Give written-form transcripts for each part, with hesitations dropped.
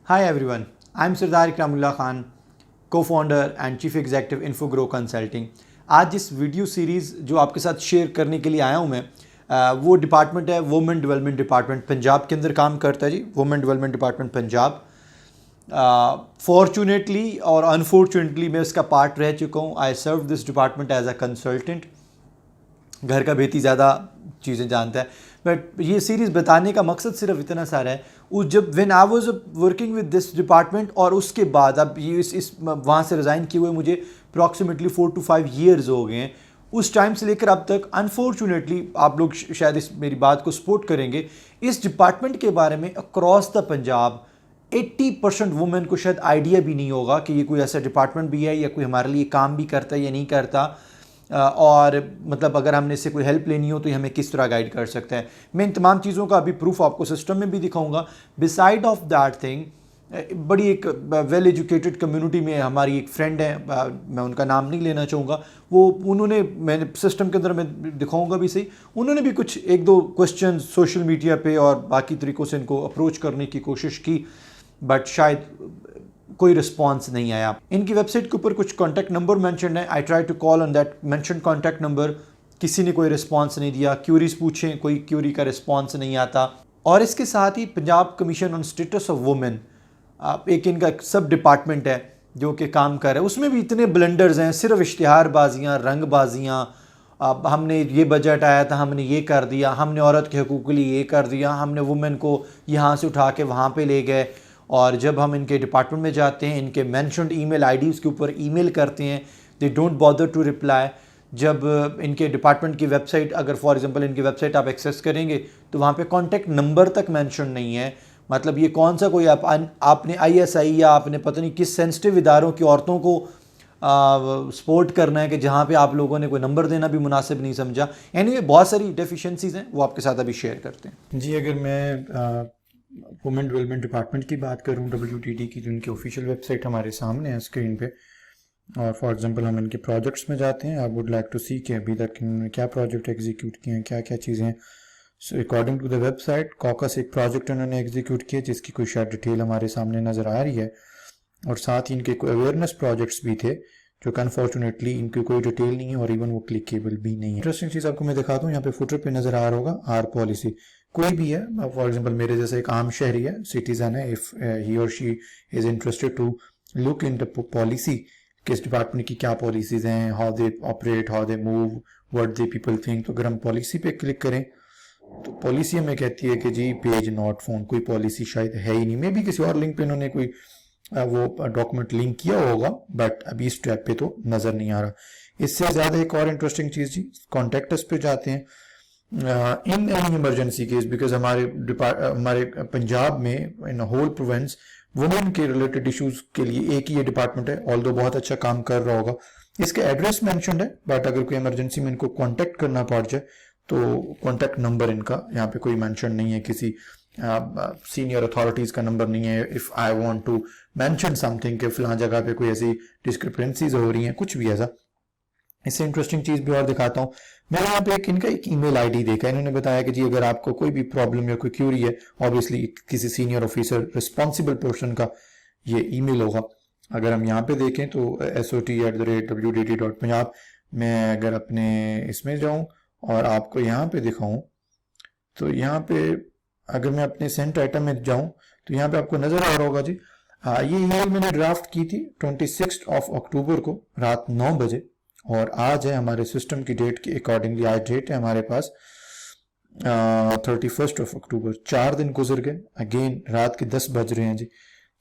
Hi everyone, I'm Sardar Ikramullah Khan, co-founder and chief executive InfoGrow Consulting. आज जिस video series जो आपके साथ शेयर करने के लिए आया हूँ मैं वो डिपार्टमेंट है वुमेन डेवलपमेंट डिपार्टमेंट पंजाब के अंदर काम करता है जी। Women development department Punjab fortunately और अनफॉर्चुनेटली मैं इसका पार्ट रह चुका हूँ। I serve this department as a consultant. घर का बेहती ज़्यादा चीज़ें जानता है, बट ये सीरीज़ बताने का मकसद सिर्फ इतना सारा है। उस जब when I was working with this department और उसके बाद अब ये इस वहाँ से रिज़ाइन किए हुए मुझे अप्रॉक्सीमेटली 4 to 5 ईयर्स हो गए हैं। उस टाइम से लेकर अब तक अनफॉर्चुनेटली आप लोग शायद इस मेरी बात को सपोर्ट करेंगे, इस डिपार्टमेंट के बारे में अक्रॉस द पंजाब 80% वुमेन को शायद आइडिया भी नहीं होगा कि ये कोई ऐसा डिपार्टमेंट भी है या कोई हमारे लिए काम भी करता है या नहीं करता। और मतलब अगर हमने इससे कोई हेल्प लेनी हो तो ये हमें किस तरह गाइड कर सकता है। मैं इन तमाम चीज़ों का अभी प्रूफ आपको सिस्टम में भी दिखाऊंगा। बिसाइड ऑफ दैट थिंग बड़ी एक वेल एजुकेटेड कम्युनिटी में हमारी एक फ्रेंड है, मैं उनका नाम नहीं लेना चाहूँगा, वो उन्होंने मैंने सिस्टम के अंदर मैं दिखाऊंगा भी सही, उन्होंने भी कुछ एक दो क्वेश्चन सोशल मीडिया पे और बाकी तरीक़ों से इनको अप्रोच करने की कोशिश की, बट शायद कोई रिस्पॉन्स नहीं आया। इनकी वेबसाइट के ऊपर कुछ कॉन्टैक्ट नंबर मेंशन है। I try to call on that mention contact number, किसी ने कोई रिस्पॉन्स नहीं दिया। क्यूरीज पूछें, कोई क्यूरी का रिस्पॉन्स नहीं आता। और इसके साथ ही Punjab commission on status of women एक इनका सब डिपार्टमेंट है जो कि काम कर रहा है, उसमें भी इतने ब्लंडर्स हैं, सिर्फ इश्तिहारबाजियाँ, रंगबाजियाँ। अब हमने ये बजट आया था, हमने ये कर दिया, हमने औरत के हकूक़ के लिए ये कर दिया, हमने वुमेन को यहाँ से उठा के वहाँ पे ले गए। और जब हम इनके डिपार्टमेंट में जाते हैं, इनके मेंशन्ड ईमेल आईडीज़ के ऊपर ईमेल करते हैं, they don't bother to reply. जब इनके डिपार्टमेंट की वेबसाइट, अगर फॉर एग्जांपल इनकी वेबसाइट आप एक्सेस करेंगे तो वहाँ पे कॉन्टैक्ट नंबर तक मेंशन नहीं है। मतलब ये कौन सा कोई आपने ISI या आपने पता नहीं किस सेंसिटिव इदारों की औरतों को सपोर्ट करना है कि जहाँ पे आप लोगों ने कोई नंबर देना भी मुनासिब नहीं समझा। एनीवे बहुत सारी डेफिशिएंसीज हैं, वो आपके साथ अभी शेयर करते हैं जी। अगर मैं वुमेन डेवलपमेंट डिपार्टमेंट की बात करूं, WDD की, जो इनकी ऑफिशियल वेबसाइट हमारे सामने है स्क्रीन पे, और फॉर एग्जांपल हम इनके प्रोजेक्ट्स में जाते हैं। आई वुड लाइक टू सी कि अभी तक इन्होंने क्या प्रोजेक्ट एग्जीक्यूट किए हैं, क्या क्या चीज़ें हैं। So according to the website, caucus एक प्रोजेक्ट इन्होंने एग्जीक्यूट किया जिसकी कोई शायद डिटेल हमारे सामने नज़र आ रही है, और साथ ही इनके कोई अवेयरनेस प्रोजेक्ट्स भी थे जो कि अनफॉर्चुनेटली इनकी कोई डिटेल नहीं है और इवन वो क्लिकेबल भी नहीं है। इंटरेस्टिंग चीज़ आपको मैं दिखाता हूँ, यहाँ पे फुटर पे नज़र आ रहा होगा आर पॉलिसी। कोई भी है, फॉर एग्जांपल मेरे जैसे एक आम शहरी है, सिटीजन है, इफ ही और she is interested to look in the policy, किस डिपार्टमेंट की क्या पॉलिसीज हैं, how they operate, how they move, what they people think. तो अगर हम पॉलिसी पे क्लिक करें तो पॉलिसी हमें कहती है कि जी पेज नॉट फाउंड, कोई पॉलिसी शायद है ही नहीं। मे भी किसी और लिंक पे इन्होंने कोई वो डॉक्यूमेंट लिंक किया होगा, बट अभी इस टैब पे तो नजर नहीं आ रहा। इससे ज्यादा एक और इंटरेस्टिंग चीज जी, कॉन्टेक्ट अस पे जाते हैं। In any emergency case, because हमारे पंजाब में इन होल प्रोविंस वुमेन के रिलेटेड इश्यूज के लिए एक ही ये डिपार्टमेंट है, ऑल्दो बहुत अच्छा काम कर रहा होगा। इसके एड्रेस मेंशन्ड है, बट अगर कोई इमरजेंसी में इनको कांटेक्ट करना पड़ जाए तो कांटेक्ट नंबर इनका यहाँ पे कोई मेंशन नहीं है, किसी सीनियर अथॉरिटीज का नंबर नहीं है। If I want to mention something कि फलां जगह पे कोई ऐसी डिस्क्रिपेंसीज हो रही हैं, कुछ भी ऐसा। इससे इंटरेस्टिंग चीज भी और दिखाता हूँ। मैंने यहाँ पे इनका एक ईमेल आईडी देखा, इन्होंने बताया कि जी अगर आपको कोई भी प्रॉब्लम या कोई क्यूरी है, ऑब्वियसली किसी सीनियर ऑफिसर रिस्पॉन्सिबल पर्सन का ये ईमेल होगा। अगर हम यहाँ पे देखें तो SOT@WDD.Punjab, मैं अगर अपने इसमें जाऊँ और आपको यहाँ पे दिखाऊं तो यहाँ पे अगर मैं अपने सेंट आइटम में जाऊं तो यहाँ पे आपको नजर आ रहा होगा जी। ये ईमेल मैंने ड्राफ्ट की थी 26 अक्टूबर को रात 9 बजे, और आज है हमारे सिस्टम की डेट के अकॉर्डिंगली, आज डेट है हमारे पास 31 अक्टूबर। 4 दिन गुजर गए, अगेन रात के 10 बज रहे हैं जी।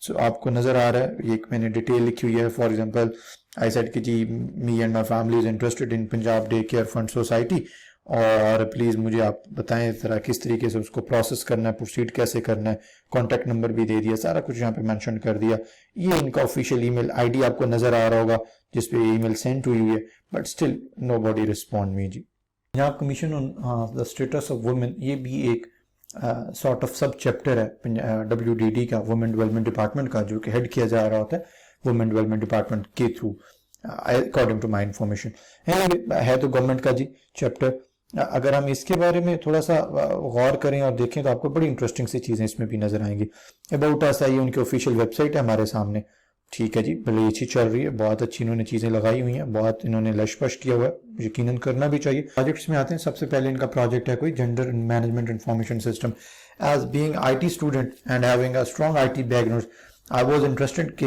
सो आपको नजर आ रहा है, एक मैंने डिटेल लिखी हुई है। फॉर एग्जांपल आई सेड कि जी me and my family is interested in Punjab day care fund society, और प्लीज़ मुझे आप बताएं ज़रा किस तरीके से उसको प्रोसेस करना है, प्रोसीड कैसे करना है। कॉन्टैक्ट नंबर भी दे दिया, सारा कुछ यहाँ पे मेंशन कर दिया। ये इनका ऑफिशियल ईमेल आईडी आपको नज़र आ रहा होगा जिस पे ईमेल सेंड हुई है, but still nobody respond me जी। Punjab commission on the status of women, ये भी एक सॉर्ट ऑफ सब चैप्टर है WDD का, वुमेन डेवलपमेंट डिपार्टमेंट का, जो कि हेड किया जा रहा होता है वुमेन डेवलपमेंट डिपार्टमेंट के through, according to my information. है तो गवर्नमेंट का जी चैप्टर। अगर हम इसके बारे में थोड़ा सा गौर करें और देखें तो आपको बड़ी इंटरेस्टिंग सी चीज़ें इसमें भी नजर आएंगी। अबाउट अस आई उनकी ऑफिशियल वेबसाइट है हमारे सामने, ठीक है जी, भले अच्छी चल रही है, बहुत अच्छी इन्होंने चीज़ें लगाई हुई हैं, बहुत इन्होंने लशपश किया हुआ है, यकीनन करना भी चाहिए। प्रोजेक्ट्स में आते हैं, सबसे पहले इनका प्रोजेक्ट है कोई gender management information system. As being IT student and having a strong IT background, I was interested कि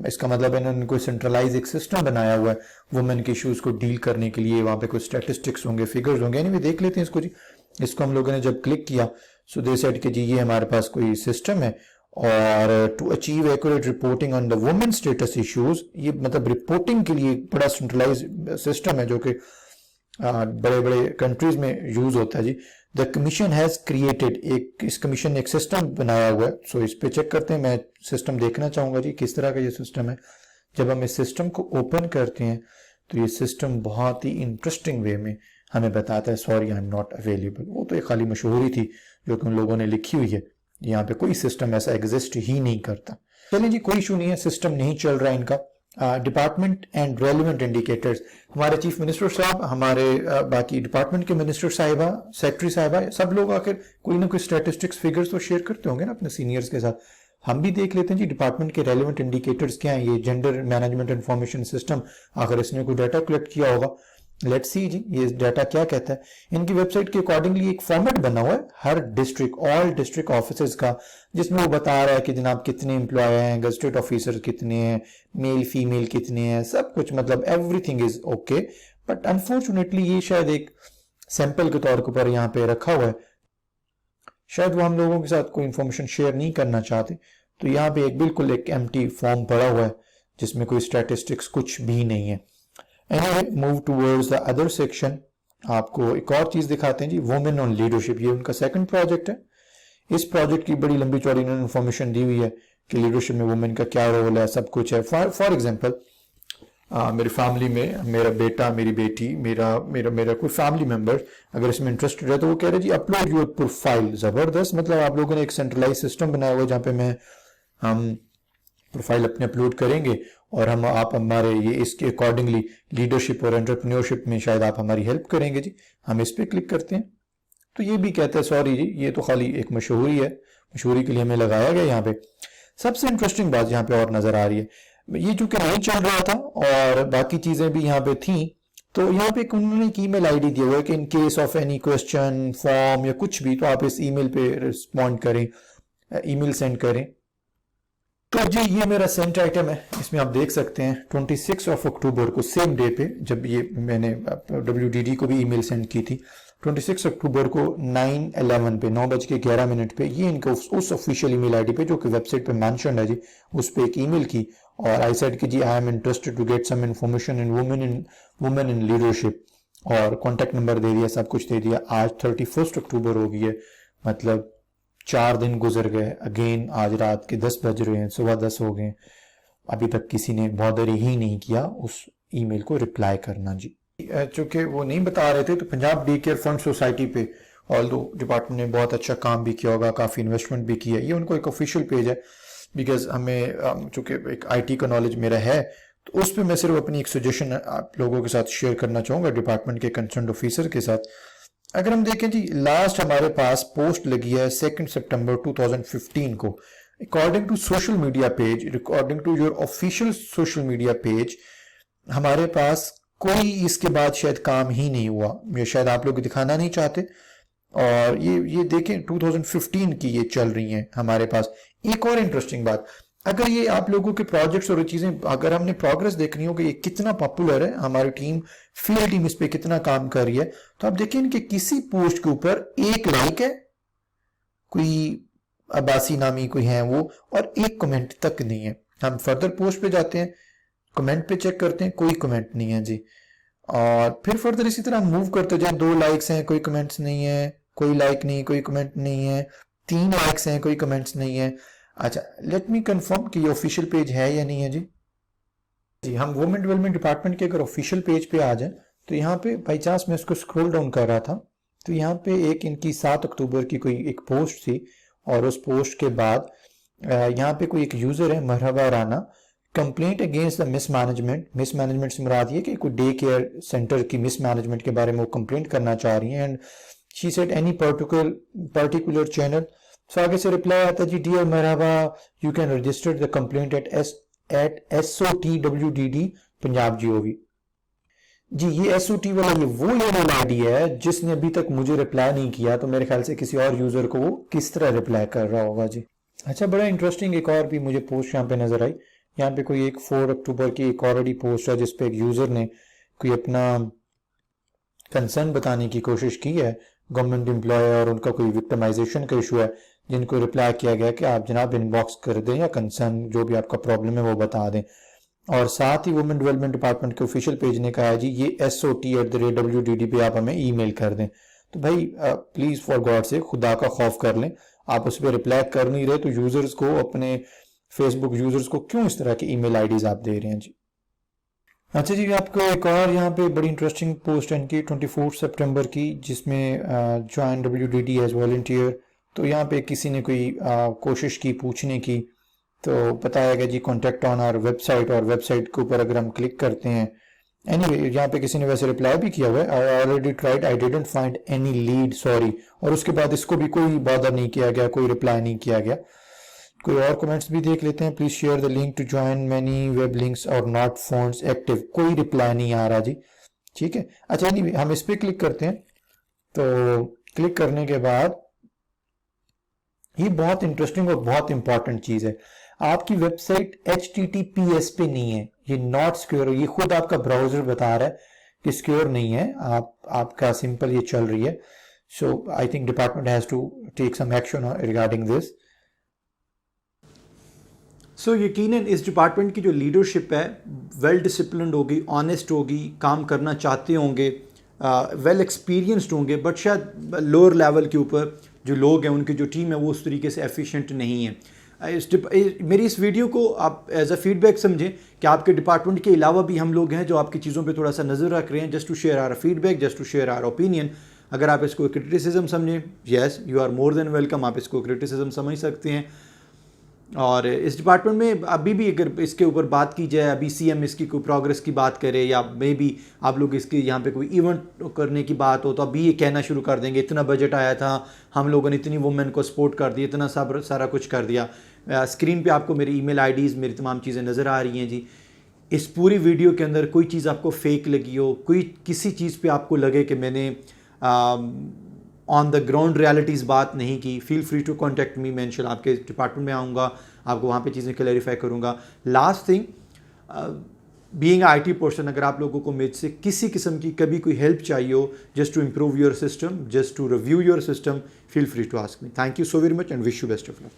इसका मतलब इन्होंने कोई सेंट्रलाइज एक सिस्टम बनाया हुआ है वुमेन के इश्यूज को डील करने के लिए, वहाँ पे कोई स्टैटिस्टिक्स होंगे, फिगर्स होंगे, यानी देख लेते हैं इसको जी। इसको हम लोगों ने जब क्लिक किया सो दे सेड कि जी ये हमारे पास कोई सिस्टम है और to achieve accurate reporting on the women status issues, ये मतलब रिपोर्टिंग के लिए बड़ा सेंट्रलाइज सिस्टम है जो कि बड़े बड़े कंट्रीज में यूज होता है जी। द कमीशन हैज क्रिएटेड, एक इस कमीशन ने एक सिस्टम बनाया हुआ है। सो इस पे चेक करते हैं, मैं सिस्टम देखना चाहूंगा जी किस तरह का ये सिस्टम है। जब हम इस सिस्टम को ओपन करते हैं तो ये सिस्टम बहुत ही इंटरेस्टिंग वे में हमें बताता है sorry I am not available. वो तो एक खाली मशहूरी थी जो कि उन लोगों ने लिखी हुई है, यहाँ पे कोई सिस्टम ऐसा एग्जिस्ट ही नहीं करता। चलिए जी, कोई इशू नहीं है, सिस्टम नहीं चल रहा है इनका। डिपार्टमेंट एंड रेलिवेंट इंडिकेटर्स, हमारे चीफ मिनिस्टर साहब, हमारे बाकी डिपार्टमेंट के मिनिस्टर साहिबा, सेक्रेटरी साहिबा, सब लोग आखिर कोई ना कोई स्टैटिस्टिक्स फिगर्स तो शेयर करते होंगे ना अपने सीनियर्स के साथ। हम भी देख लेते हैं जी डिपार्टमेंट के रेलिवेंट इंडिकेटर्स क्या हैं। ये जेंडर मैनेजमेंट इंफॉर्मेशन सिस्टम, अगर इसने कोई डाटा कलेक्ट किया होगा, लेट्स सी जी ये डाटा क्या कहता है। इनकी वेबसाइट के अकॉर्डिंगली एक फॉर्मेट बना हुआ है हर डिस्ट्रिक्ट, ऑल डिस्ट्रिक्ट ऑफिसर्स का, जिसमें वो बता रहा है कि जनाब कितने एम्प्लॉय हैं, गजेटेड ऑफिसर कितने हैं, मेल फीमेल कितने हैं, सब कुछ, मतलब everything is okay. But unfortunately ये शायद एक सैंपल के तौर के ऊपर यहाँ पे रखा हुआ है, शायद वो हम लोगों के साथ कोई इंफॉर्मेशन शेयर नहीं करना चाहते। तो यहाँ पे एक बिल्कुल एक एम्प्टी फॉर्म पड़ा हुआ है जिसमें कोई स्टैटिस्टिक्स कुछ भी नहीं है। Anyway, move towards the other section। आपको एक और चीज दिखाते हैं जी, वुमेन ऑन लीडरशिप, ये उनका सेकंड प्रोजेक्ट है। इस प्रोजेक्ट की बड़ी लंबी चौड़ी इन्होंने इन्फॉर्मेशन दी हुई है कि लीडरशिप में वुमेन का क्या रोल है, सब कुछ है। फॉर एग्जांपल मेरी फैमिली में मेरा बेटा, मेरी बेटी, मेरा मेरा मेरा कोई फैमिली मेंबर अगर इसमें इंटरेस्टेड है तो वो कह रहे जी अपलोड योर प्रोफाइल। जबरदस्त, मतलब आप लोगों ने एक सेंट्रलाइज सिस्टम बनाया हुआ है जहाँ पे हम प्रोफाइल अपने अपलोड करेंगे और आप हमारे ये इसके अकॉर्डिंगली लीडरशिप और एंटरप्रेन्योरशिप में शायद आप हमारी हेल्प करेंगे जी। हम इस पे क्लिक करते हैं तो ये भी कहता है सॉरी जी ये तो खाली एक मशहूरी है, मशहूरी के लिए हमें लगाया गया। यहाँ पे सबसे इंटरेस्टिंग बात यहाँ पे और नजर आ रही है, ये चूंकि नहीं चल रहा था और बाकी चीजें भी यहाँ पे थी, तो यहाँ पे उन्होंने एक ईमेल आईडी दिया हुआ है कि in case of any question, form या कुछ भी, तो आप इस ईमेल पे रिस्पॉन्ड करें, ईमेल सेंड करें। तो जी ये मेरा सेंट आइटम है, इसमें आप देख सकते हैं 26 ऑफ अक्टूबर को, सेम डे पे जब ये मैंने WDD को भी ईमेल सेंड की थी, 26 अक्टूबर को 9:11 पे, 9:11 पे ये इनको उस ऑफिशियल ईमेल आईडी पे जो कि वेबसाइट पे मेंशन है जी, उस पे एक ईमेल की और आई सेड कि जी I am interested to get some information in women in leadership, और कॉन्टेक्ट नंबर दे दिया, सब कुछ दे दिया। आज 31 अक्टूबर हो गई है, मतलब 4 दिन गुजर गए। अगेन आज रात के 10 बज रहे हैं, सुबह 10 हो गए, अभी तक किसी ने बॉदर ही नहीं किया उस ईमेल को रिप्लाई करना जी। चूंकि वो नहीं बता रहे थे तो Punjab day care fund society पे ऑल्दो डिपार्टमेंट ने बहुत अच्छा काम भी किया होगा, काफी इन्वेस्टमेंट भी किया, ये उनको एक ऑफिशियल पेज है। बिकॉज हमें चूंकि एक IT का नॉलेज मेरा है तो उस पर मैं सिर्फ अपनी एक सजेशन आप लोगों के साथ शेयर करना चाहूंगा डिपार्टमेंट के कंसर्न ऑफिसर के साथ। अगर हम देखें जी लास्ट हमारे पास पोस्ट लगी है 2 सितंबर 2015 को, according to social media page, according to your official social media page, हमारे पास कोई इसके बाद शायद काम ही नहीं हुआ, ये शायद आप लोग दिखाना नहीं चाहते। और ये देखें 2015 की ये चल रही हैं हमारे पास। एक और इंटरेस्टिंग बात, अगर ये आप लोगों के प्रोजेक्ट्स और चीजें अगर हमने प्रोग्रेस देखनी हो कि ये कितना पॉपुलर है, हमारी टीम, फील्ड टीम इस पे कितना काम कर रही है, तो आप देखिए इनके किसी पोस्ट के ऊपर 1 लाइक है, कोई अब्बासी नामी कोई है वो, और 1 कमेंट तक नहीं है। हम फर्दर पोस्ट पे जाते हैं, कमेंट पे चेक करते हैं, कोई कमेंट नहीं है जी। और फिर फर्दर इसी तरह मूव करते जाए, 2 लाइक्स हैं, कोई कमेंट्स नहीं है, कोई लाइक नहीं, कोई कमेंट नहीं है, 3 लाइक्स हैं, कोई कमेंट्स नहीं है। अच्छा, लेट मी कंफर्म कि ये ऑफिशियल पेज है या नहीं है जी। हम वुमेन डेवलपमेंट डिपार्टमेंट के अगर ऑफिशियल पेज पे आ जाए तो यहाँ पे बाई चांस मैं इसको स्क्रॉल डाउन कर रहा था तो यहाँ पे एक इनकी 7 अक्टूबर की कोई एक पोस्ट थी, और उस पोस्ट के बाद यहाँ पे कोई एक यूजर है Marhaba Rana, complaint against the mismanagement से मुराद ये कि कोई डे केयर सेंटर की मिसमैनेजमेंट के बारे में वो कंप्लेंट करना चाह रही हैं। And she said any particular channel. So आगे से रिप्लाई आता है जी, dear Marhaba, you can register the complaint at SOTWDD Punjab GOV। जी ये SOT वाला ये वो ईमेल आईडी है जिसने अभी तक मुझे रिप्लाई नहीं किया, तो मेरे ख्याल से किसी और यूजर को वो किस तरह रिप्लाई कर रहा होगा जी। अच्छा, बड़ा इंटरेस्टिंग एक और भी मुझे पोस्ट यहाँ पे नजर आई। यहाँ पे कोई एक 4 अक्टूबर की एक ऑलरेडी पोस्ट है जिसपे एक यूजर ने कोई अपना कंसर्न बताने की कोशिश की है। गवर्नमेंट एम्प्लॉय और उनका कोई विक्टिमाइजेशन का इशू है, जिनको रिप्लाई किया गया कि आप जनाब इनबॉक्स कर दें या कंसर्न जो भी आपका प्रॉब्लम है वो बता दें। और साथ ही वुमेन डेवलपमेंट डिपार्टमेंट के ऑफिशियल पेज ने कहा है जी ये SOT@WDD पे आप हमें ईमेल कर दें। तो भाई प्लीज फॉर गॉड से खुदा का खौफ कर लें, आप उस पर रिप्लाई कर नहीं रहे तो यूजर्स को, अपने फेसबुक यूजर्स को क्यों इस तरह की ईमेल आईडीज आप दे रहे हैं जी। अच्छा जी, आपको एक और यहाँ पे बड़ी इंटरेस्टिंग पोस्ट है इनकी 24 सितंबर की, जिसमें ज्वाइन WDD एज वॉलंटियर। तो यहाँ पे किसी ने कोई कोशिश की पूछने की, तो बताया गया जी कॉन्टेक्ट ऑन आवर वेबसाइट, और वेबसाइट के ऊपर अगर हम क्लिक करते हैं, एनीवे यहाँ पे किसी ने वैसे रिप्लाई भी किया हुआ है, I already tried, I didn't find any lead, sorry. और उसके बाद इसको भी कोई बॉदर नहीं किया गया, कोई रिप्लाई नहीं किया गया। कोई और कमेंट्स भी देख लेते हैं। Please share the link to join many web links और नॉट फोन्स एक्टिव, कोई रिप्लाई नहीं आ रहा जी। ठीक है, अच्छा एनीवे हम इस पे क्लिक करते हैं। तो क्लिक करने के बाद ये बहुत इंटरेस्टिंग और बहुत इंपॉर्टेंट चीज है, आपकी वेबसाइट HTTPS पे नहीं है, ये नॉट सिक्योर है। ये खुद आपका ब्राउजर बता रहा है कि सिक्योर नहीं है, आपका सिंपल ये चल रही है। So I think department has to take some action regarding this. So यकीनन इस डिपार्टमेंट की जो लीडरशिप है वेल डिसिप्लिन्ड होगी, ऑनेस्ट होगी, काम करना चाहते होंगे, वेल एक्सपीरियंस्ड होंगे, बट शायद लोअर लेवल के ऊपर जो लोग हैं, उनकी जो टीम है वो उस तरीके से एफिशिएंट नहीं है। मेरी इस वीडियो को आप एज अ फीडबैक समझें कि आपके डिपार्टमेंट के अलावा भी हम लोग हैं जो आपकी चीज़ों पे थोड़ा सा नज़र रख रहे हैं, just to share our feedback, just to share our opinion. अगर आप इसको क्रिटिसिज्म समझें, yes you are more than welcome, आप इसको क्रिटिसिज्म समझ सकते हैं। और इस डिपार्टमेंट में अभी भी अगर इसके ऊपर बात की जाए, अभी CM इसकी कोई प्रोग्रेस की बात करे, या मे बी आप लोग इसके यहाँ पे कोई इवेंट करने की बात हो, तो अभी ये कहना शुरू कर देंगे इतना बजट आया था, हम लोगों ने इतनी वुमेन को सपोर्ट कर दिया, इतना सारा कुछ कर दिया। स्क्रीन पे आपको मेरी ईमेल आईडीज़, मेरी तमाम चीज़ें नज़र आ रही हैं जी। इस पूरी वीडियो के अंदर कोई चीज़ आपको फेक लगी हो, कोई किसी चीज़ पे आपको लगे कि मैंने ऑन द ग्राउंड रियलिटीज़ बात नहीं की, feel free to contact me. मैं इंशाल्लाह आपके डिपार्टमेंट में आऊँगा, आपको वहाँ पे चीज़ें क्लैरिफाई करूँगा। Last thing, being IT person, अगर आप लोगों को मुझसे किसी किस्म की कभी कोई हेल्प चाहिए हो, just to improve your system, just to review your system, feel free to ask me. Thank you so very much and wish you best of luck.